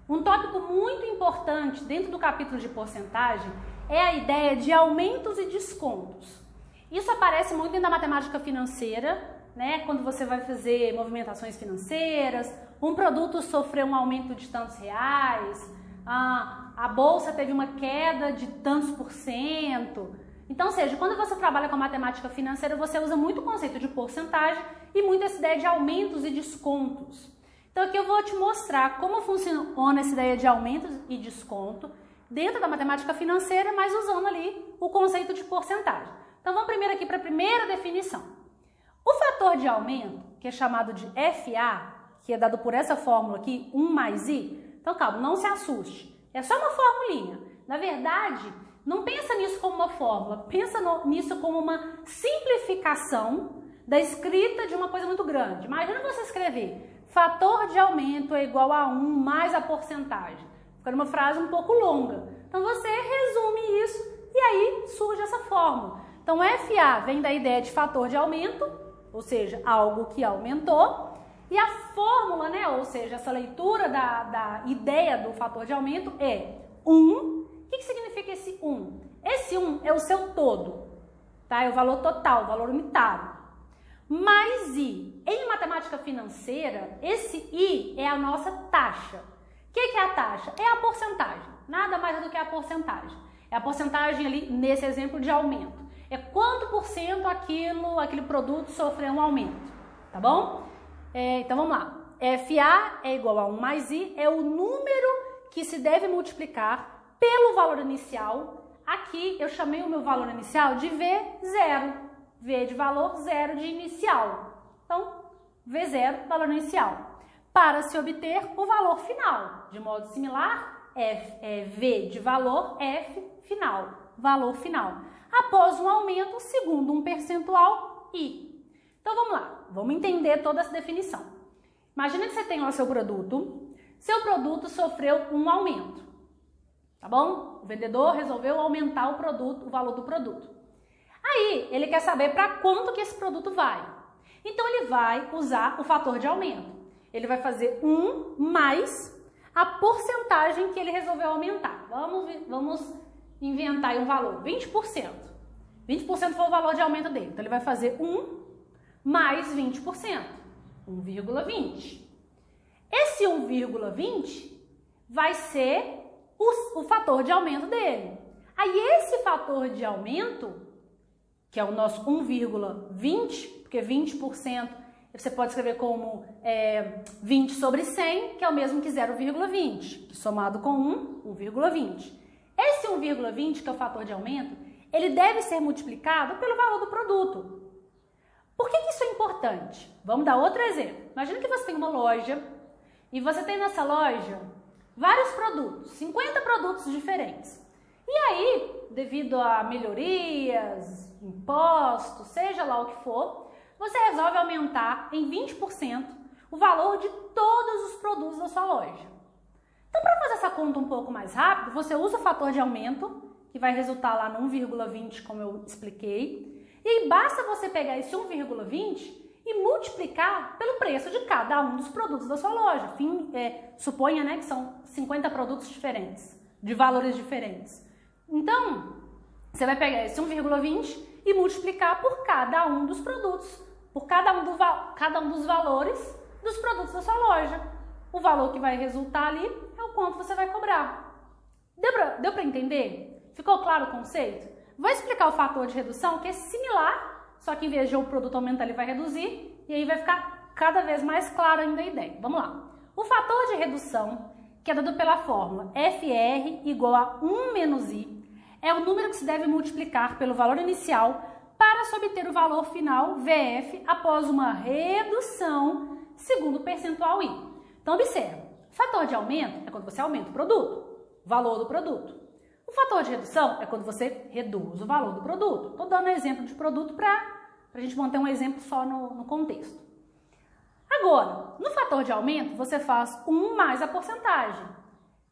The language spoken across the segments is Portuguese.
Um tópico muito importante dentro do capítulo de porcentagem é a ideia de aumentos e descontos. Isso aparece muito dentro da matemática financeira, né? Quando você vai fazer movimentações financeiras, um produto sofreu um aumento de tantos reais, a bolsa teve uma queda de tantos por cento. Então, ou seja, quando você trabalha com matemática financeira, você usa muito o conceito de porcentagem e muito essa ideia de aumentos e descontos. Então, aqui eu vou te mostrar como funciona essa ideia de aumentos e desconto dentro da matemática financeira, mas usando ali o conceito de porcentagem. Então, vamos primeiro aqui para a primeira definição. O fator de aumento, que é chamado de FA, que é dado por essa fórmula aqui, 1 mais I. Então, calma, não se assuste. É só uma formulinha. Na verdade, não pensa nisso como uma fórmula, pensa nisso como uma simplificação da escrita de uma coisa muito grande. Imagina você escrever fator de aumento é igual a 1 mais a porcentagem. Fica uma frase um pouco longa. Então você resume isso e aí surge essa fórmula. Então FA vem da ideia de fator de aumento, ou seja, algo que aumentou. E a fórmula, né, ou seja, essa leitura da ideia do fator de aumento é 1. O que significa esse 1? Esse 1 é o seu todo, tá? É o valor total, o valor unitário. Mais I. Em matemática financeira, esse I é a nossa taxa. O que é a taxa? É a porcentagem. Nada mais do que a porcentagem. É a porcentagem ali, nesse exemplo, de aumento. É quanto por cento aquele produto sofreu um aumento, tá bom? Então vamos lá. FA é igual a 1 mais I, é o número que se deve multiplicar pelo valor inicial. Aqui eu chamei o meu valor inicial de V0. V de valor, 0 de inicial. Então, V0, valor inicial. Para se obter o valor final. De modo similar, V de valor, F final. Valor final. Após um aumento, segundo um percentual, I. Então, vamos lá. Vamos entender toda essa definição. Imagina que você tem lá o seu produto. Seu produto sofreu um aumento. Tá bom? O vendedor resolveu aumentar o valor do produto. Aí, ele quer saber para quanto que esse produto vai. Então, ele vai usar o fator de aumento. Ele vai fazer 1 mais a porcentagem que ele resolveu aumentar. Vamos inventar aí um valor, 20%. 20% foi o valor de aumento dele. Então, ele vai fazer 1 mais 20%, 1,20. Esse 1,20 vai ser o fator de aumento dele. Aí, esse fator de aumento, que é o nosso 1,20, porque 20% você pode escrever como 20 sobre 100, que é o mesmo que 0,20, somado com 1,20. Esse 1,20, que é o fator de aumento, ele deve ser multiplicado pelo valor do produto. Por que isso é importante? Vamos dar outro exemplo. Imagina que você tem uma loja e você tem nessa loja vários produtos, 50 produtos diferentes. E aí, devido a melhorias, impostos, seja lá o que for, você resolve aumentar em 20% o valor de todos os produtos da sua loja. Então, para fazer essa conta um pouco mais rápido, você usa o fator de aumento, que vai resultar lá no 1,20, como eu expliquei, e aí basta você pegar esse 1,20 e multiplicar pelo preço de cada um dos produtos da sua loja. Suponha, né, que são 50 produtos diferentes, de valores diferentes. Então, você vai pegar esse 1,20 e multiplicar por cada um dos produtos, por cada um dos valores dos produtos da sua loja. O valor que vai resultar ali é o quanto você vai cobrar. Deu para entender? Ficou claro o conceito? Vou explicar o fator de redução, que é similar, só que em vez de o produto aumentar, ele vai reduzir, e aí vai ficar cada vez mais clara ainda a ideia. Vamos lá. O fator de redução, que é dado pela fórmula FR igual a 1 menos I, é o número que se deve multiplicar pelo valor inicial para se obter o valor final, VF, após uma redução segundo o percentual I. Então, observa, o fator de aumento é quando você aumenta o produto, o valor do produto. O fator de redução é quando você reduz o valor do produto. Estou dando um exemplo de produto para a gente manter um exemplo só no contexto. Agora, no fator de aumento, você faz 1 mais a porcentagem.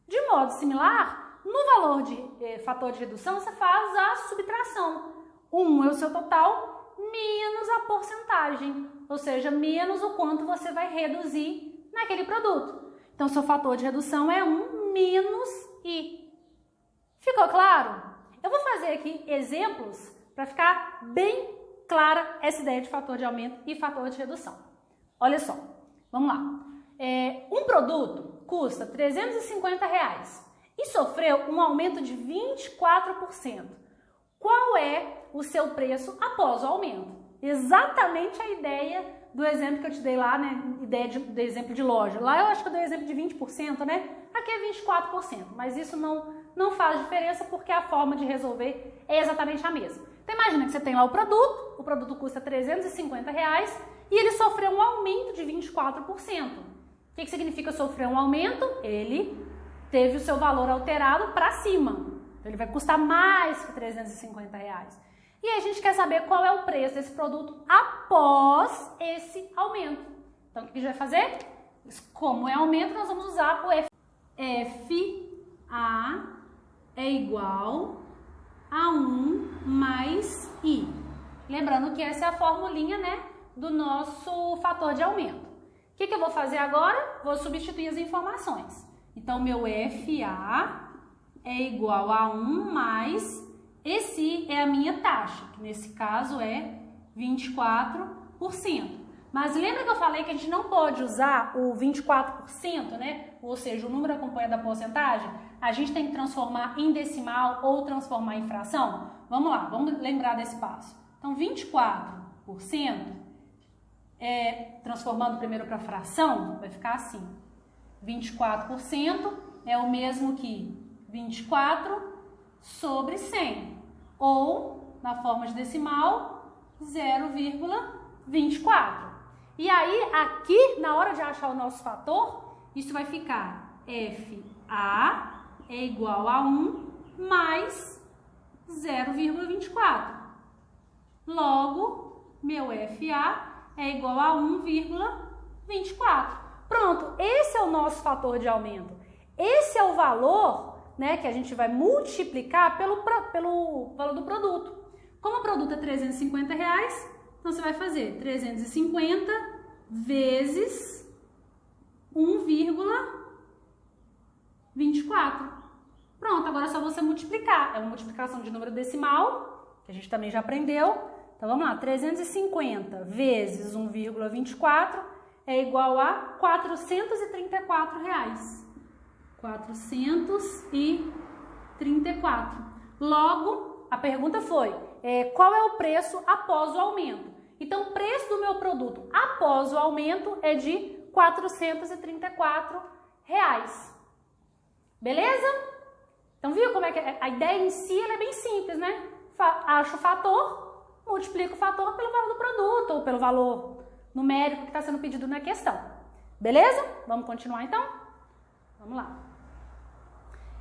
De modo similar, no valor de fator de redução, você faz a subtração. 1 é o seu total, menos a porcentagem, ou seja, menos o quanto você vai reduzir naquele produto. Então, seu fator de redução é 1 menos I. Ficou claro? Eu vou fazer aqui exemplos para ficar bem clara essa ideia de fator de aumento e fator de redução. Olha só, vamos lá. Um produto custa R$350 e sofreu um aumento de 24%. Qual é o seu preço após o aumento? Exatamente a ideia do exemplo que eu te dei lá, né? Ideia do exemplo de loja. Lá eu acho que eu dei o exemplo de 20%, né? Aqui é 24%, mas isso não faz diferença porque a forma de resolver é exatamente a mesma. Então imagina que você tem lá o produto custa R$350 e ele sofreu um aumento de 24%. O que significa sofrer um aumento? Ele teve o seu valor alterado para cima. Então ele vai custar mais que R$350. E aí a gente quer saber qual é o preço desse produto após esse aumento. Então o que a gente vai fazer? Como é aumento, nós vamos usar o FA é igual a 1 mais I. Lembrando que essa é a formulinha, né, do nosso fator de aumento. O que eu vou fazer agora? Vou substituir as informações. Então, meu FA é igual a 1 mais esse I é a minha taxa, que nesse caso é 24%. Mas lembra que eu falei que a gente não pode usar o 24%, né? Ou seja, o número acompanhado da porcentagem? A gente tem que transformar em decimal ou transformar em fração? Vamos lá, vamos lembrar desse passo. Então, 24%, transformando primeiro para fração, vai ficar assim. 24% é o mesmo que 24 sobre 100. Ou, na forma de decimal, 0,24. E aí, aqui, na hora de achar o nosso fator, isso vai ficar FA é igual a 1 mais 0,24. Logo, meu FA é igual a 1,24. Pronto, esse é o nosso fator de aumento. Esse é o valor, né, que a gente vai multiplicar pelo valor do produto. Como o produto é R$350, então você vai fazer 350 vezes 1,24. Pronto, agora é só você multiplicar. É uma multiplicação de número decimal, que a gente também já aprendeu. Então vamos lá, 350 vezes 1,24 é igual a R$434. 434. Logo, a pergunta foi, qual é o preço após o aumento? Então, o preço do meu produto após o aumento é de R$434. Beleza? Então, viu como é que a ideia em si ela é bem simples, né? Acho o fator, multiplico o fator pelo valor do produto ou pelo valor numérico que está sendo pedido na questão. Beleza? Vamos continuar então? Vamos lá.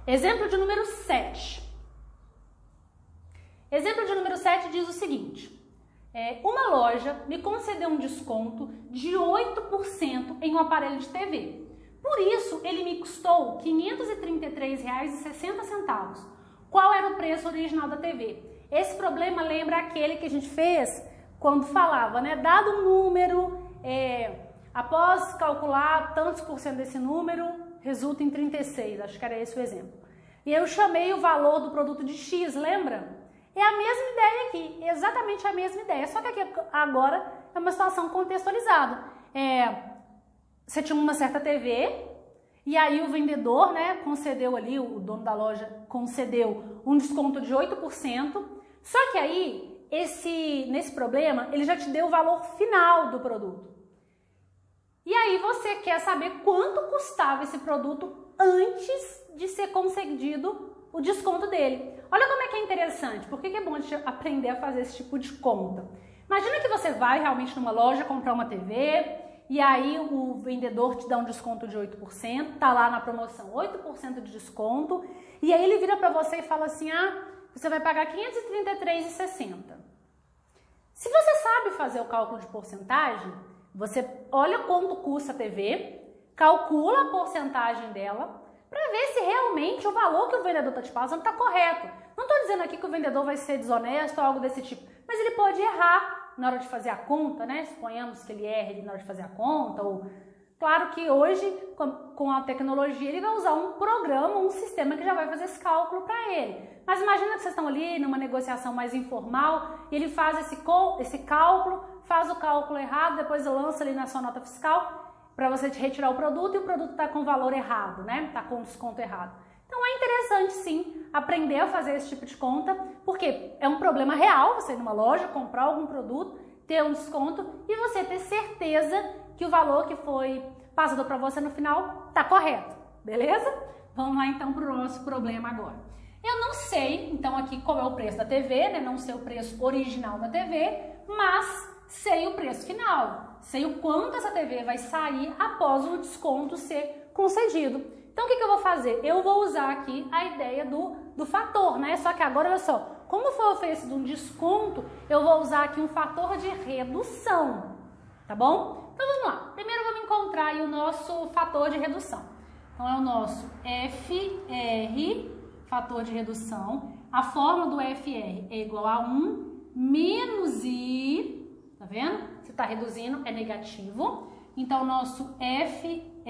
Exemplo de número 7. Exemplo de número 7 diz o seguinte. Uma loja me concedeu um desconto de 8% em um aparelho de TV. Por isso, ele me custou R$ 533,60. Qual era o preço original da TV? Esse problema lembra aquele que a gente fez quando falava, né? Dado um número, após calcular tantos por cento desse número, resulta em 36. Acho que era esse o exemplo. E eu chamei o valor do produto de X, lembra? É a mesma ideia aqui, exatamente a mesma ideia, só que aqui agora é uma situação contextualizada. Você tinha uma certa TV e aí o vendedor, né, concedeu ali, o dono da loja concedeu um desconto de 8%, só que aí, nesse problema, ele já te deu o valor final do produto. E aí você quer saber quanto custava esse produto antes de ser concedido o desconto dele. Olha como é que é interessante, por que é bom a gente aprender a fazer esse tipo de conta. Imagina que você vai realmente numa loja comprar uma TV e aí o vendedor te dá um desconto de 8%, tá lá na promoção 8% de desconto, e aí ele vira para você e fala assim, você vai pagar R$ 533,60. Se você sabe fazer o cálculo de porcentagem, você olha quanto custa a TV, calcula a porcentagem dela, para ver se realmente o valor que o vendedor está te passando está correto. Não estou dizendo aqui que o vendedor vai ser desonesto ou algo desse tipo, mas ele pode errar na hora de fazer a conta, né? Suponhamos que ele erre na hora de fazer a conta, ou Claro que hoje, com a tecnologia, ele vai usar um programa, um sistema que já vai fazer esse cálculo para ele. Mas imagina que vocês estão ali numa negociação mais informal e ele faz esse cálculo, faz o cálculo errado, depois lança ali na sua nota fiscal para você retirar o produto e o produto está com o valor errado, né? Está com o desconto errado. Então é interessante sim aprender a fazer esse tipo de conta, porque é um problema real você ir numa loja, comprar algum produto, ter um desconto e você ter certeza que o valor que foi passado para você no final está correto, beleza? Vamos lá então para o nosso problema agora. Eu não sei, então aqui qual é o preço da TV, né? Não sei o preço original da TV, mas sei o preço final. Sei o quanto essa TV vai sair após o desconto ser concedido. Então o que eu vou fazer? Eu vou usar aqui a ideia do fator, né? Só que agora, olha só, como foi oferecido um desconto, eu vou usar aqui um fator de redução, tá bom? Então vamos lá. Primeiro vamos encontrar aí o nosso fator de redução. Então é o nosso FR, fator de redução. A fórmula do FR é igual a 1 menos I, tá vendo? Se está reduzindo é negativo. Então o nosso FR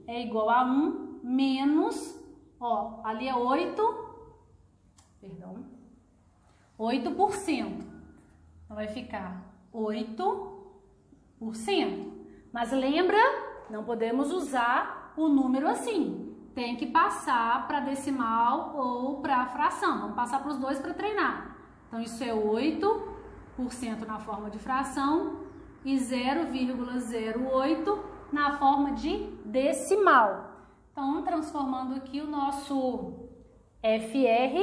é igual a 1 menos, ó, ali é 8%. Então vai ficar 8%. Mas lembra, não podemos usar o número assim. Tem que passar para decimal ou para fração. Vamos passar para os dois para treinar. Então isso é 8% na forma de fração e 0,08 na forma de decimal. Então, transformando aqui o nosso FR,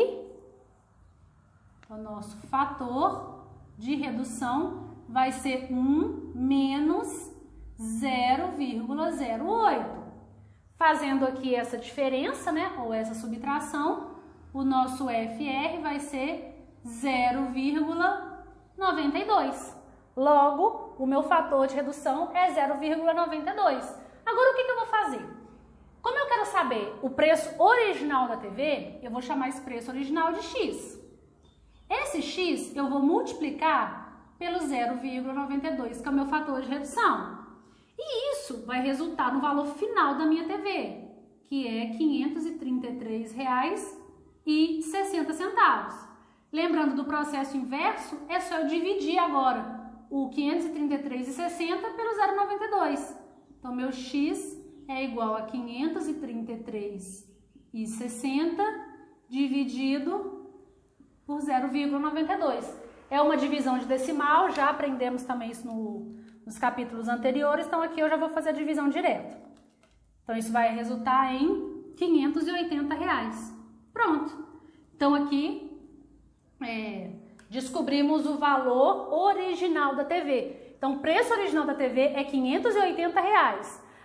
o nosso fator de redução, vai ser 1 menos 0,08. Fazendo aqui essa diferença, né, ou essa subtração, o nosso FR vai ser 0,92. Logo, o meu fator de redução é 0,92. Agora, o que eu vou fazer? Como eu quero saber o preço original da TV, eu vou chamar esse preço original de X. Esse X eu vou multiplicar pelo 0,92, que é o meu fator de redução. E isso vai resultar no valor final da minha TV, que é R$ 533,60. Lembrando do processo inverso, é só eu dividir agora o 533,60 pelo 0,92. Então, meu X é igual a 533,60 dividido por 0,92. É uma divisão de decimal, já aprendemos também isso nos capítulos anteriores, então aqui eu já vou fazer a divisão direto. Então, isso vai resultar em R$ 580. Pronto. Então, aqui descobrimos o valor original da TV. Então, o preço original da TV é R$ 580.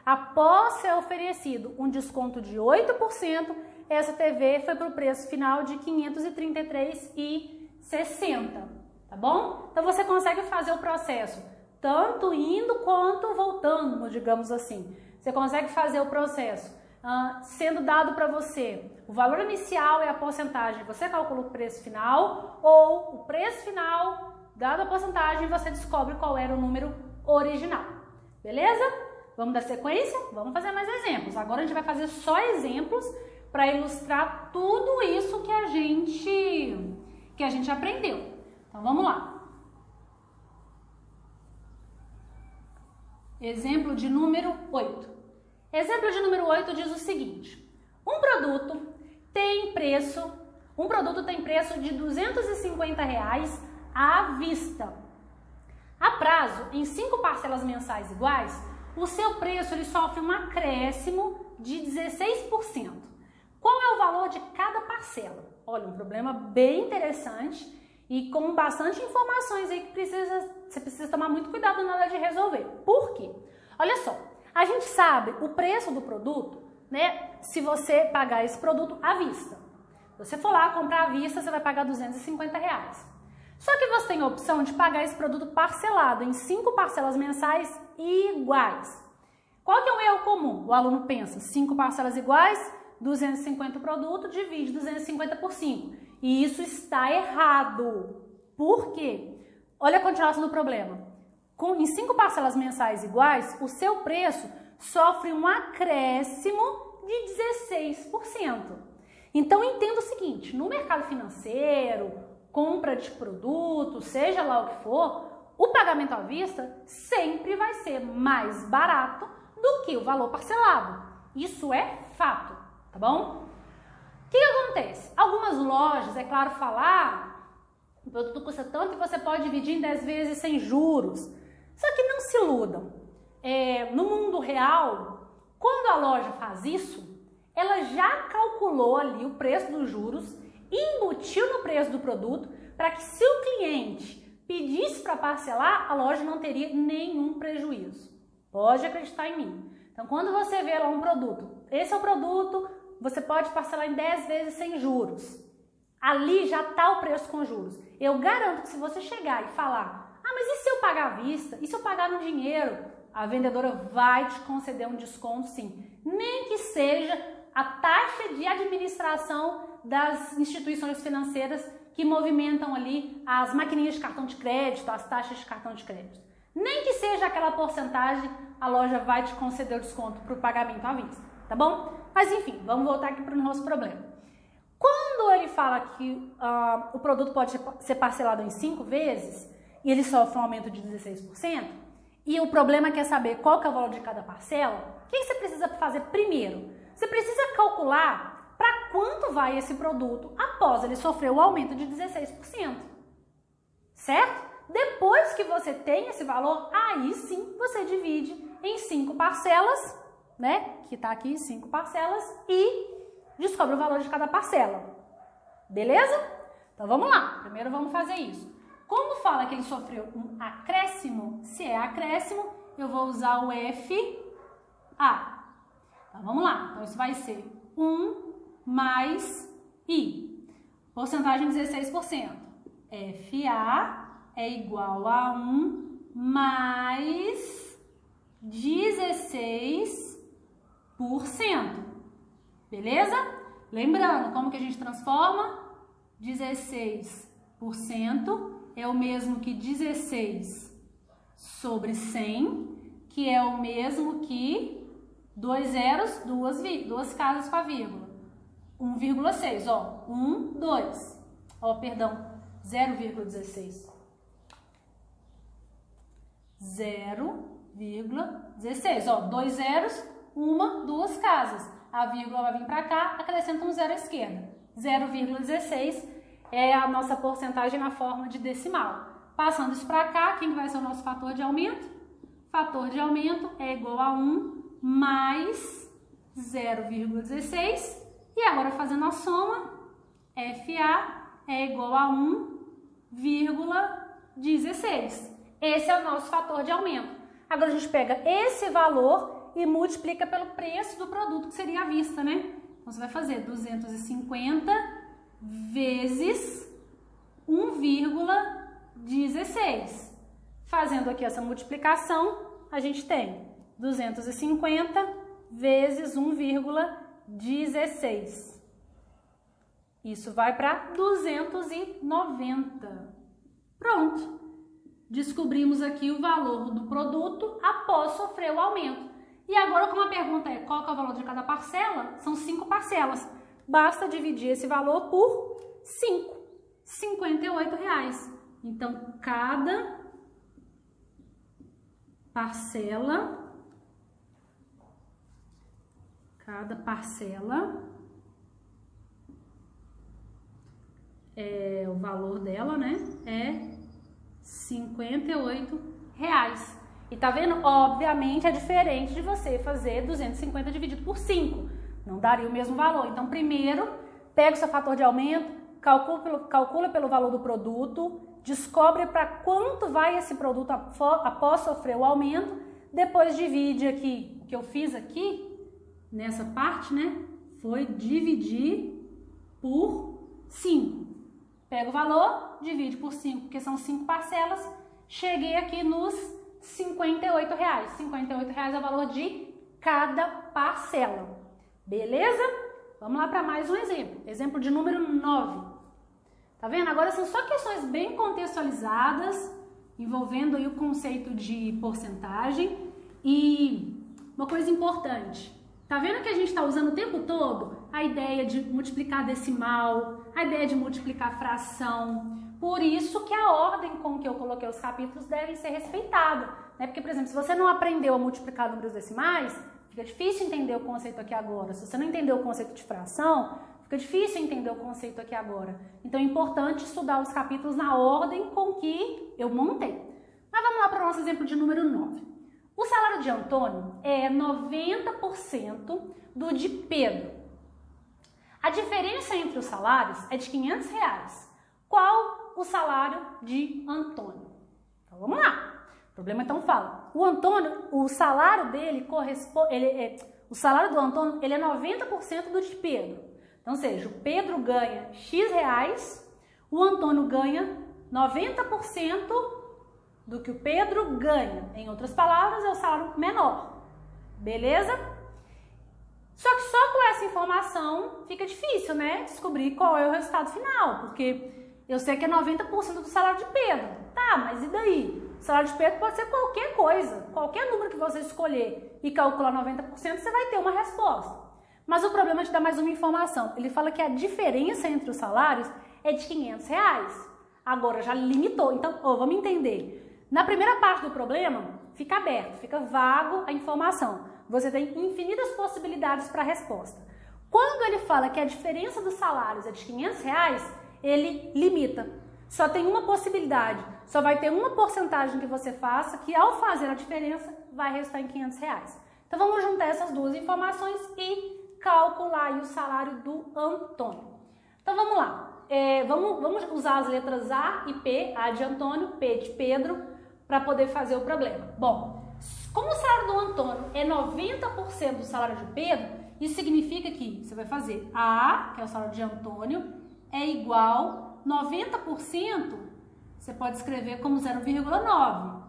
Após ser oferecido um desconto de 8%, essa TV foi para o preço final de R$ 533,60, tá bom? Então, você consegue fazer o processo tanto indo quanto voltando, digamos assim. Você consegue fazer o processo sendo dado para você o valor inicial e a porcentagem, você calcula o preço final, ou o preço final, dado a porcentagem, você descobre qual era o número original. Beleza? Vamos dar sequência? Vamos fazer mais exemplos. Agora a gente vai fazer só exemplos para ilustrar tudo isso que a gente aprendeu. Então vamos lá. Exemplo de número 8. Exemplo de número 8 diz o seguinte: um produto tem preço de R$ 250 à vista. A prazo, em 5 parcelas mensais iguais, o seu preço ele sofre um acréscimo de 16%. Qual é o valor de cada parcela? Olha, um problema bem interessante e com bastante informações aí que você precisa tomar muito cuidado na hora de resolver. Por quê? Olha só, a gente sabe o preço do produto, né? Se você pagar esse produto à vista. Se você for lá comprar à vista, você vai pagar R$ 250. Só que você tem a opção de pagar esse produto parcelado em 5 parcelas mensais iguais. Qual que é o erro comum? O aluno pensa, 5 parcelas iguais, 250 o produto, divide 250 por 5. E isso está errado. Por quê? Olha a continuação do problema. Em 5 parcelas mensais iguais, o seu preço sofre um acréscimo de 16%. Então, entenda o seguinte, no mercado financeiro, compra de produtos, seja lá o que for, o pagamento à vista sempre vai ser mais barato do que o valor parcelado. Isso é fato, tá bom? O que acontece? Algumas lojas, é claro, o produto custa tanto e você pode dividir em 10 vezes sem juros. Só que não se iludam. No mundo real, quando a loja faz isso, ela já calculou ali o preço dos juros, embutiu no preço do produto, para que se o cliente pedisse para parcelar, a loja não teria nenhum prejuízo. Pode acreditar em mim. Então, quando você vê lá um produto, esse é o produto, você pode parcelar em 10 vezes sem juros. Ali já está o preço com juros. Eu garanto que se você chegar e falar, mas e se eu pagar à vista? E se eu pagar no dinheiro? A vendedora vai te conceder um desconto, sim. Nem que seja a taxa de administração das instituições financeiras que movimentam ali as maquininhas de cartão de crédito, as taxas de cartão de crédito. Nem que seja aquela porcentagem, a loja vai te conceder o desconto para o pagamento à vista, tá bom? Mas enfim, vamos voltar aqui para o nosso problema. Quando ele fala que o produto pode ser parcelado em 5 vezes e ele sofre um aumento de 16%, e o problema quer saber qual que é o valor de cada parcela, o que você precisa fazer primeiro? Você precisa calcular para quanto vai esse produto após ele sofrer o aumento de 16%, certo? Depois que você tem esse valor, aí sim você divide em 5 parcelas, né? Que está aqui 5 parcelas e descobre o valor de cada parcela. Beleza? Então vamos lá. Primeiro vamos fazer isso. Como fala que ele sofreu um acréscimo, se é acréscimo, eu vou usar o FA. Então vamos lá. Então isso vai ser 1 mais I. Porcentagem 16%. FA é igual a 1 mais 16%. Beleza? Lembrando, como que a gente transforma? 16% é o mesmo que 16 sobre 100, que é o mesmo que 2 zeros, duas casas com a vírgula. 1,6, ó. 1, 2. Ó, perdão, 0,16. 0,16, ó. 2 zeros, 2 casas. A vírgula vai vir para cá, acrescenta um zero à esquerda. 0,16 é a nossa porcentagem na forma de decimal. Passando isso para cá, quem vai ser o nosso fator de aumento? Fator de aumento é igual a 1 mais 0,16. E agora, fazendo a soma, FA é igual a 1,16. Esse é o nosso fator de aumento. Agora, a gente pega esse valor e multiplica pelo preço do produto, que seria à vista, né? Então, você vai fazer 250 vezes 1,16. Fazendo aqui essa multiplicação, a gente tem 250 vezes 1,16. Isso vai para 290. Pronto. Descobrimos aqui o valor do produto após sofrer o aumento. E agora, como a pergunta é qual que é o valor de cada parcela, são 5 parcelas. Basta dividir esse valor por 5, R$ 58. Então, cada parcela o valor dela, né, é R$ 58. E tá vendo? Obviamente é diferente de você fazer 250 dividido por 5. Não daria o mesmo valor. Então, primeiro, pega o seu fator de aumento, calcula pelo valor do produto, descobre para quanto vai esse produto após sofrer o aumento, depois divide aqui. O que eu fiz aqui, nessa parte, né, foi dividir por 5. Pega o valor, divide por 5, porque são 5 parcelas, cheguei aqui nos R$ 58. R$ 58 é o valor de cada parcela. Beleza? Vamos lá para mais um exemplo. Exemplo de número 9. Tá vendo? Agora são só questões bem contextualizadas, envolvendo aí o conceito de porcentagem. E uma coisa importante. Tá vendo que a gente está usando o tempo todo a ideia de multiplicar decimal, a ideia de multiplicar fração. Por isso que a ordem com que eu coloquei os capítulos deve ser respeitada, né? Porque, por exemplo, se você não aprendeu a multiplicar números decimais, fica difícil entender o conceito aqui agora. Se você não entendeu o conceito de fração, fica difícil entender o conceito aqui agora. Então é importante estudar os capítulos na ordem com que eu montei. Mas vamos lá para o nosso exemplo de número 9. O salário de Antônio é 90% do de Pedro. A diferença entre os salários é de R$500. Qual o salário de Antônio? Então vamos lá. O problema então fala. O Antônio, o salário dele corresponde, o salário do Antônio ele é 90% do de Pedro. Então, ou seja, o Pedro ganha X reais, o Antônio ganha 90% do que o Pedro ganha. Em outras palavras, é o salário menor. Beleza? Só que só com essa informação fica difícil, né? Descobrir qual é o resultado final, porque eu sei que é 90% do salário de Pedro. Tá, mas e daí? O salário de Pedro pode ser qualquer coisa. Qualquer número que você escolher e calcular 90%, você vai ter uma resposta. Mas o problema é te dar mais uma informação. Ele fala que a diferença entre os salários é de R$500. Agora, já limitou. Então, vamos entender. Na primeira parte do problema, fica aberto, fica vago a informação. Você tem infinitas possibilidades para a resposta. Quando ele fala que a diferença dos salários é de R$500, ele limita. Só tem uma possibilidade, só vai ter uma porcentagem que você faça que ao fazer a diferença vai restar em R$500. Então vamos juntar essas duas informações e calcular aí o salário do Antônio. Então vamos lá, vamos usar as letras A e P, A de Antônio, P de Pedro, para poder fazer o problema. Bom, como o salário do Antônio é 90% do salário de Pedro, isso significa que você vai fazer A, que é o salário de Antônio, é igual 90%, você pode escrever como 0,9.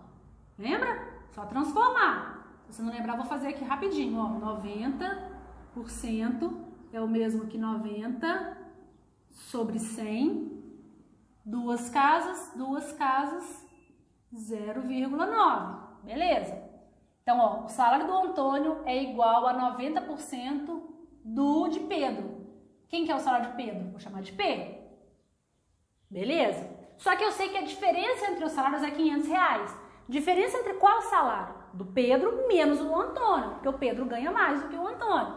Lembra? Só transformar. Se você não lembrar, vou fazer aqui rapidinho. Ó, 90% é o mesmo que 90 sobre 100. Duas casas, 0,9. Beleza? Então, ó, o salário do Antônio é igual a 90% do de Pedro. Quem que é o salário de Pedro? Vou chamar de P. Beleza? Só que eu sei que a diferença entre os salários é R$500. Diferença entre qual salário? Do Pedro menos o do Antônio, porque o Pedro ganha mais do que o Antônio.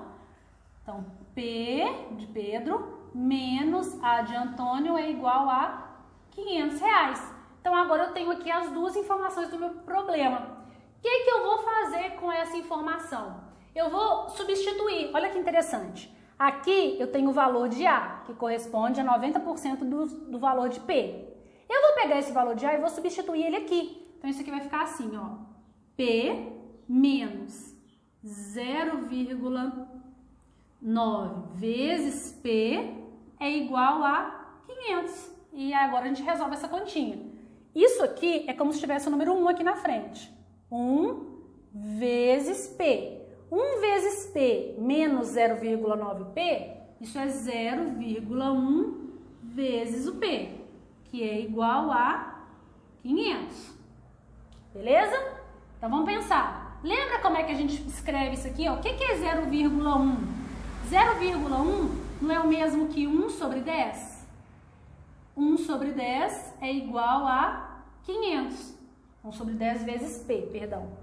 Então, P de Pedro menos A de Antônio é igual a R$500. Então, agora eu tenho aqui as duas informações do meu problema. O que eu vou fazer com essa informação? Eu vou substituir. Olha que interessante. Aqui eu tenho o valor de A, que corresponde a 90% do valor de P. Eu vou pegar esse valor de A e vou substituir ele aqui. Então, isso aqui vai ficar assim, ó. P menos 0,9 vezes P é igual a 500. E agora a gente resolve essa continha. Isso aqui é como se tivesse o número 1 aqui na frente. 1 vezes P. 1 vezes P menos 0,9P, isso é 0,1 vezes o P, que é igual a 500. Beleza? Então vamos pensar. Lembra como é que a gente escreve isso aqui? Ó? O que é 0,1? 0,1 não é o mesmo que 1 sobre 10? 1 sobre 10 é igual a 500. 1 sobre 10 vezes P, perdão.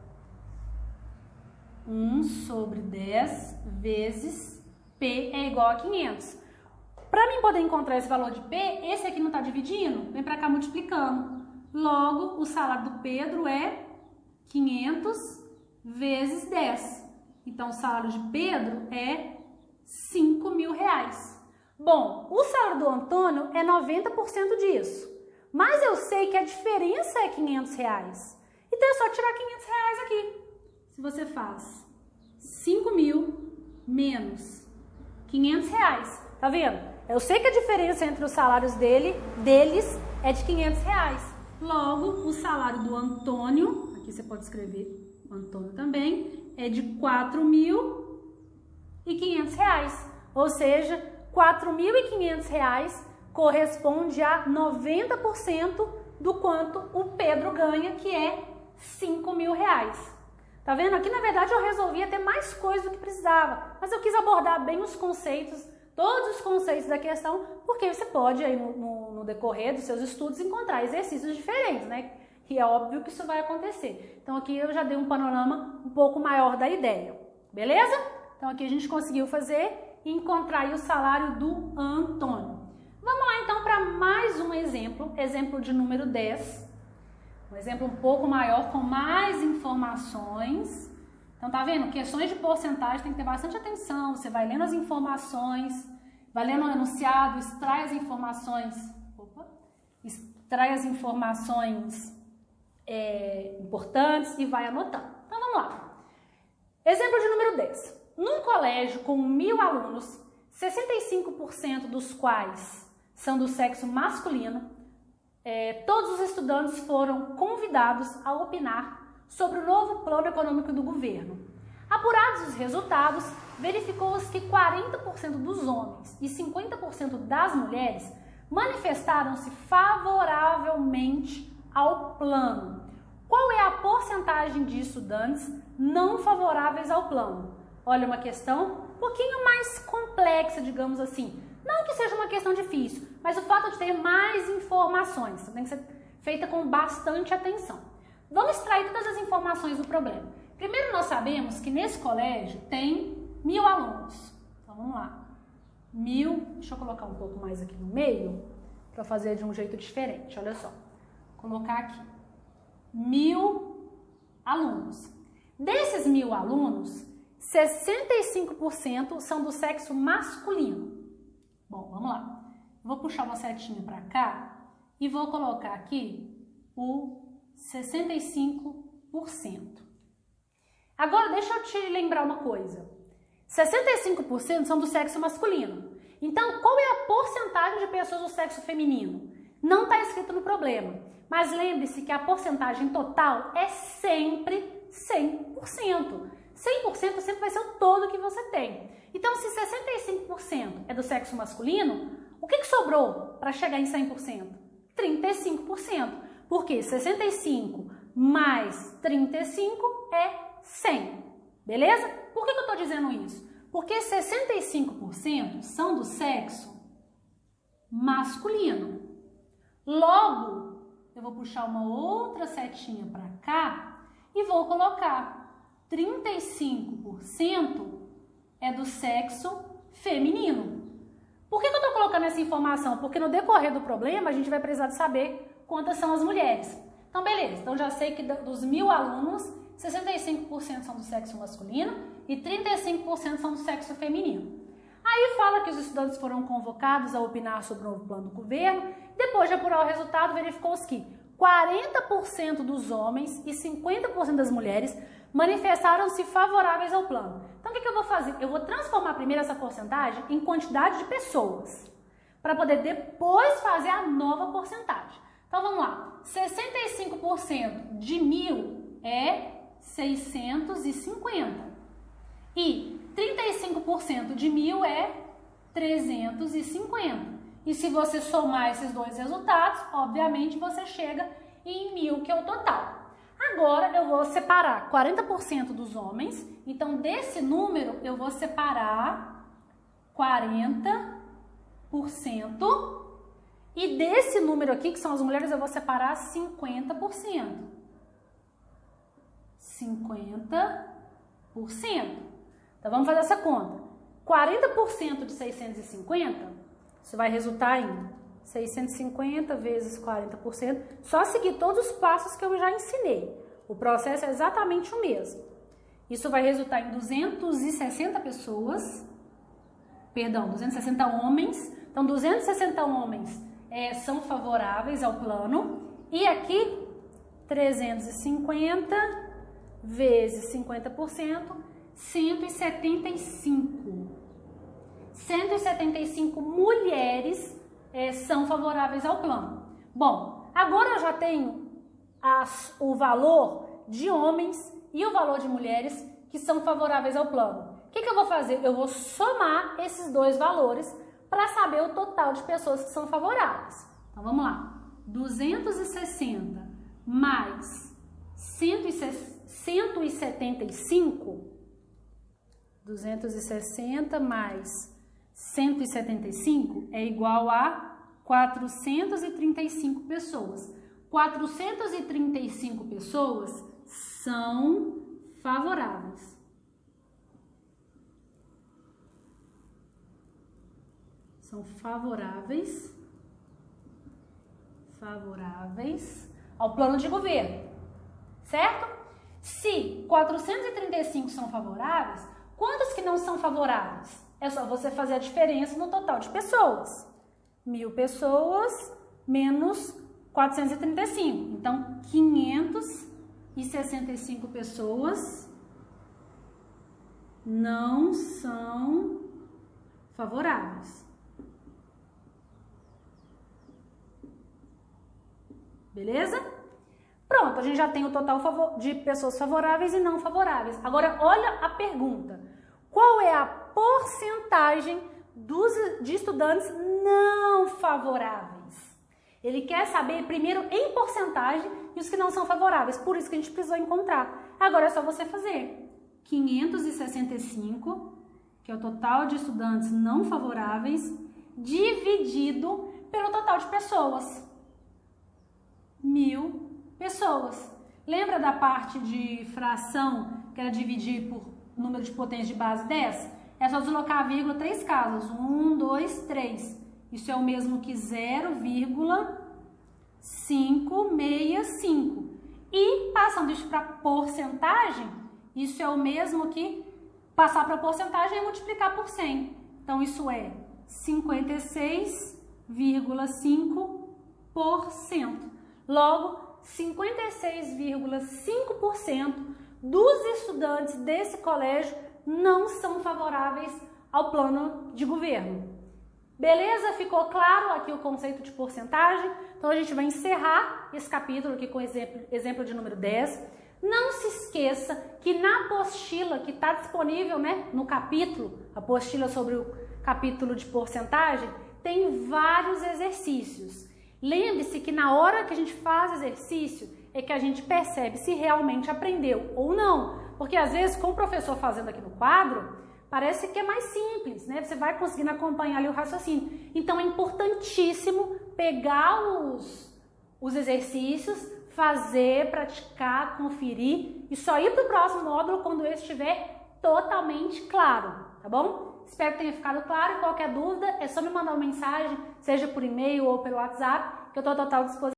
1 sobre 10 vezes P é igual a 500. Para mim poder encontrar esse valor de P, esse aqui não está dividindo, vem para cá multiplicando. Logo, o salário do Pedro é 500 vezes 10. Então, o salário de Pedro é R$5.000. Bom, o salário do Antônio é 90% disso. Mas eu sei que a diferença é R$500. Então, é só tirar R$500 aqui. Se você faz 5.000 menos R$500, tá vendo? Eu sei que a diferença entre os salários deles é de R$500. Logo, o salário do Antônio, aqui você pode escrever o Antônio também, é de R$4.500. Ou seja, R$4.500 corresponde a 90% do quanto o Pedro ganha, que é R$5.000. Tá vendo? Aqui, na verdade, eu resolvi ter mais coisa do que precisava, mas eu quis abordar bem os conceitos, todos os conceitos da questão, porque você pode, aí, no decorrer dos seus estudos, encontrar exercícios diferentes, né? E é óbvio que isso vai acontecer. Então, aqui eu já dei um panorama um pouco maior da ideia, beleza? Então, aqui a gente conseguiu fazer e encontrar aí o salário do Antônio. Vamos lá, então, para mais um exemplo, exemplo de número 10. Um exemplo um pouco maior, com mais informações. Então, tá vendo? Questões de porcentagem tem que ter bastante atenção. Você vai lendo as informações, vai lendo o enunciado, extrai as informações. Extrai as informações importantes e vai anotando. Então, vamos lá. Exemplo de número 10. Num colégio com 1.000 alunos, 65% dos quais são do sexo masculino, todos os estudantes foram convidados a opinar sobre o novo plano econômico do governo. Apurados os resultados, verificou-se que 40% dos homens e 50% das mulheres manifestaram-se favoravelmente ao plano. Qual é a porcentagem de estudantes não favoráveis ao plano? Olha, uma questão um pouquinho mais complexa, digamos assim. Não que seja uma questão difícil, mas o fato de ter mais informações tem que ser feita com bastante atenção. Vamos extrair todas as informações do problema. Primeiro, nós sabemos que nesse colégio tem 1.000 alunos. Então, vamos lá. 1.000, deixa eu colocar um pouco mais aqui no meio, para fazer de um jeito diferente. Olha só. Vou colocar aqui. 1.000 alunos. Desses 1.000 alunos, 65% são do sexo masculino. Bom, vamos lá. Vou puxar uma setinha para cá e vou colocar aqui o 65%. Agora, deixa eu te lembrar uma coisa. 65% são do sexo masculino. Então, qual é a porcentagem de pessoas do sexo feminino? Não está escrito no problema. Mas lembre-se que a porcentagem total é sempre 100%. 100% sempre vai ser o todo que você tem. Então, se 65% é do sexo masculino, o que sobrou para chegar em 100%? 35%. Porque 65 mais 35 é 100. Beleza? Por que eu estou dizendo isso? Porque 65% são do sexo masculino. Logo, eu vou puxar uma outra setinha para cá e vou colocar 35% é do sexo feminino. Por que eu estou colocando essa informação? Porque no decorrer do problema a gente vai precisar de saber quantas são as mulheres. Então, beleza. Então, já sei que dos 1.000 alunos, 65% são do sexo masculino e 35% são do sexo feminino. Aí fala que os estudantes foram convocados a opinar sobre o novo plano do governo. Depois de apurar o resultado, verificou-se que 40% dos homens e 50% das mulheres manifestaram-se favoráveis ao plano. Então, o que eu vou fazer? Eu vou transformar primeiro essa porcentagem em quantidade de pessoas, para poder depois fazer a nova porcentagem. Então, vamos lá. 65% de 1.000 é 650. E 35% de 1.000 é 350. E se você somar esses dois resultados, obviamente você chega em 1.000, que é o total. Agora eu vou separar 40% dos homens, então desse número eu vou separar 40%, e desse número aqui, que são as mulheres, eu vou separar 50%. 50%. Então vamos fazer essa conta. 40% de 650, isso vai resultar em 650 vezes 40%, só seguir todos os passos que eu já ensinei. O processo é exatamente o mesmo. Isso vai resultar em 260 pessoas, perdão, 260 homens. Então, 260 homens são favoráveis ao plano. E aqui, 350 vezes 50%, 175. 175 mulheres são favoráveis ao plano. Bom, agora eu já tenho o valor de homens e o valor de mulheres que são favoráveis ao plano. O que eu vou fazer? Eu vou somar esses dois valores para saber o total de pessoas que são favoráveis. Então, vamos lá. 260 mais 175 175, 260 mais 175 é igual a 435 pessoas. 435 pessoas são favoráveis. São favoráveis ao plano de governo, certo? Se 435 são favoráveis, quantos que não são favoráveis? É só você fazer a diferença no total de pessoas. 1.000 pessoas menos 435. Então, 565 pessoas não são favoráveis. Beleza? Pronto, a gente já tem o total de pessoas favoráveis e não favoráveis. Agora, olha a pergunta. Qual é a porcentagem de estudantes não favoráveis? Ele quer saber primeiro em porcentagem e os que não são favoráveis. Por isso que a gente precisou encontrar. Agora é só você fazer 565, que é o total de estudantes não favoráveis, dividido pelo total de pessoas. 1.000 pessoas. Lembra da parte de fração que era dividir por número de potência de base 10? É só deslocar a vírgula 3 casas. 1, 2, 3. Isso é o mesmo que 0,565. E passando isso para porcentagem, isso é o mesmo que passar para porcentagem e multiplicar por 100. Então, isso é 56,5%. Logo, 56,5% dos estudantes desse colégio não são favoráveis ao plano de governo. Beleza? Ficou claro aqui o conceito de porcentagem? Então, a gente vai encerrar esse capítulo aqui com exemplo de número 10. Não se esqueça que na apostila que está disponível, né, no capítulo, a apostila sobre o capítulo de porcentagem, tem vários exercícios. Lembre-se que na hora que a gente faz exercício é que a gente percebe se realmente aprendeu ou não. Porque às vezes com o professor fazendo aqui no quadro, parece que é mais simples, né? Você vai conseguindo acompanhar ali o raciocínio. Então é importantíssimo pegar os exercícios, fazer, praticar, conferir e só ir para o próximo módulo quando esse estiver totalmente claro, tá bom? Espero que tenha ficado claro e qualquer dúvida é só me mandar uma mensagem, seja por e-mail ou pelo WhatsApp, que eu estou à total disposição.